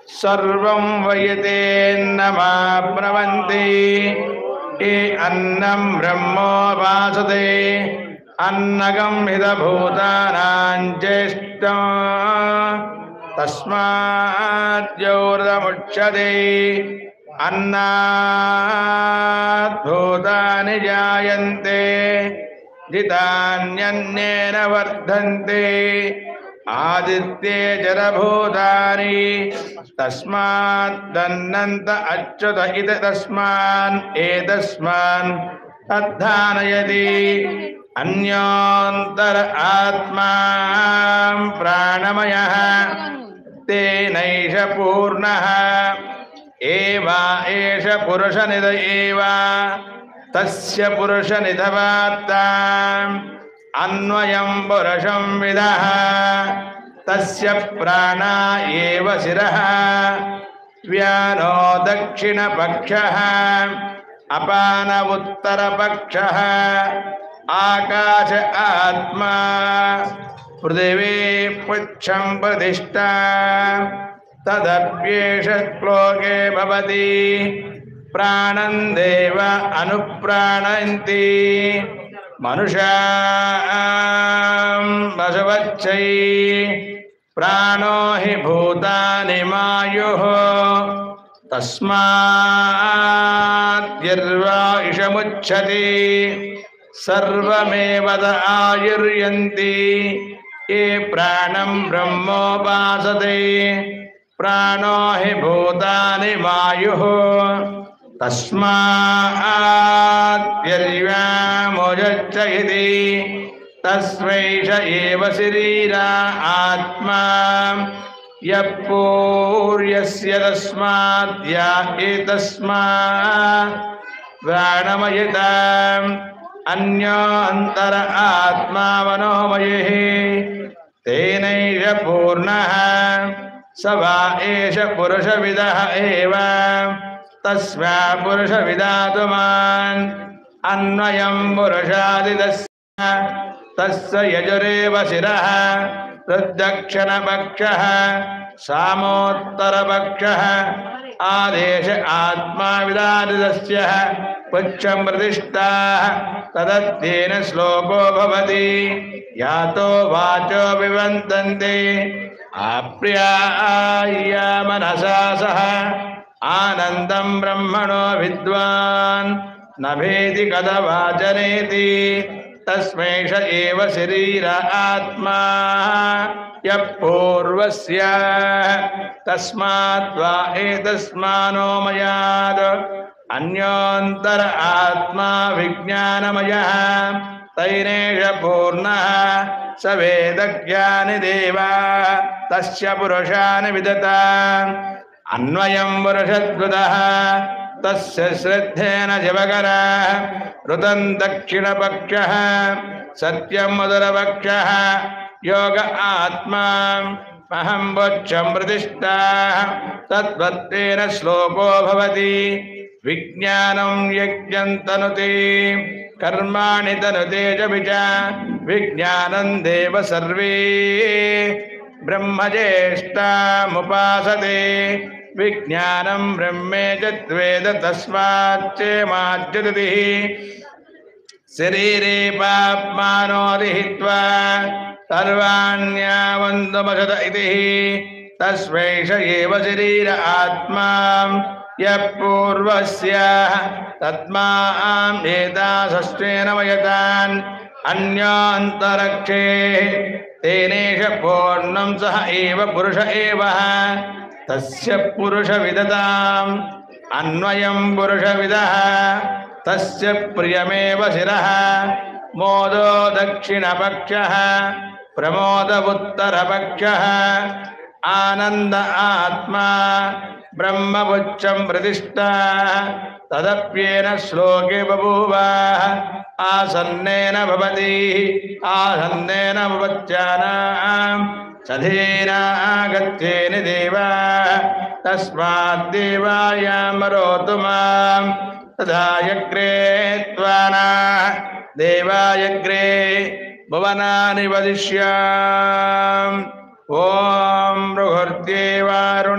सर्वं वयतेन्नमाप्नुवन्ति ये अन्नं ब्रह्मोपासते अन्नगं हितभूतानां ज्येष्ठं तस्माद्योर्दमुच्यते अन्नात् भूतानि जायन्ते जितान्यन्नेन वर्धन्ते आदित्ये जरभूतानि तस्माद्दन्नन्त अच्युत इति तस्मान् एतस्मान् तद्धानयति अन्योन्तर आत्मा प्राणमयः तेनैष पूर्णः एवा एष पुरुषनिध एव तस्य पुरुषनिधवात्ताम् अन्वयं पुरुषं विदः तस्य प्राणा एव शिरः व्यानो दक्षिणपक्षः अपान उत्तरपक्षः आकाश आत्मा पृथिवी पुच्छं प्रतिष्ठा तदप्येष श्लोके भवति प्राणं देव अनुप्राणयन्ति मनुष्यां पशवच्चै प्राणो हि भूतानि मायुः तस्माद्यर्वायुषमुच्यते सर्वमेव आयुर्यन्ति ये प्राणं ब्रह्मोपासते प्राणो हि भूतानि मायुः तस्माद्यर्वामुच्यते इति तस्मैष एव शरीरा आत्मा यः पूर्यस्य तस्माद्या एतस्मात् प्राणमयताम् अन्योन्तर आत्मा मनोमयः तेनैष पूर्णः स वा एष पुरुषविदः एव तस्मा पुरुषविदातुमान् अन्वयं पुरुषादितस्य तस्य यजुरेव शिरः तद्दक्षिणपक्षः सामोत्तरपक्षः आदेश आत्मा विदादितस्य पुच्छं प्रतिष्ठाः तदत्येन श्लोको भवति यातो वाचो विवन्तन्ते आप्याय मनसा सह आनन्दं ब्रह्मणो विद्वान् न भेदि कदवाचनेति तस्मैष एव शरीर आत्मा यः पूर्वस्य तस्मात् वा एतस्मानो मयाद् अन्योन्तर आत्मा विज्ञानमयः तैनेष पूर्णः स वेदज्ञानि देवा तस्य पुरुषान् विदता अन्वयं पुरुषद्वदः तस्य श्रद्धेन जपकरः ऋतं दक्षिणपक्षः सत्यं मधुरपक्षः योग आत्मा अहं वोच्छं प्रतिष्ठाः तद्वत्तेन श्लोको भवति विज्ञानं यज्ञं तनुते कर्माणि तनुते च विज्ञानं देव सर्वे ब्रह्मज्येष्ठामुपासते विज्ञानं ब्रह्मेजत्वेद तस्माच्चेमाच्युतिः शरीरे पाप्मानोदिहित्वा सर्वाण्यावन्तमशत इति तस्मैष एव शरीर आत्मा यः पूर्वस्य तस्मात् एतासस्तेन वयतान् अन्योन्तरक्षे तेनेष पूर्णं सह एव पुरुष एव तस्य पुरुषविदताम् अन्वयं पुरुषविदः तस्य प्रियमेव शिरः मोदो दक्षिणपक्षः प्रमोद उत्तरपक्षः आनन्द आत्मा ब्रह्मपुच्छं प्रतिष्ठा तदप्येन श्लोके बभूव आसन्नेन भवति आसन्नेन भवत्यानां सधीनागच्छेनि देवा तस्माद्देवायामरोतु मां तदायग्रे त्वाना देवायग्रे भुवनानि वदिष्याम्। ॐ बृहद्देवारुण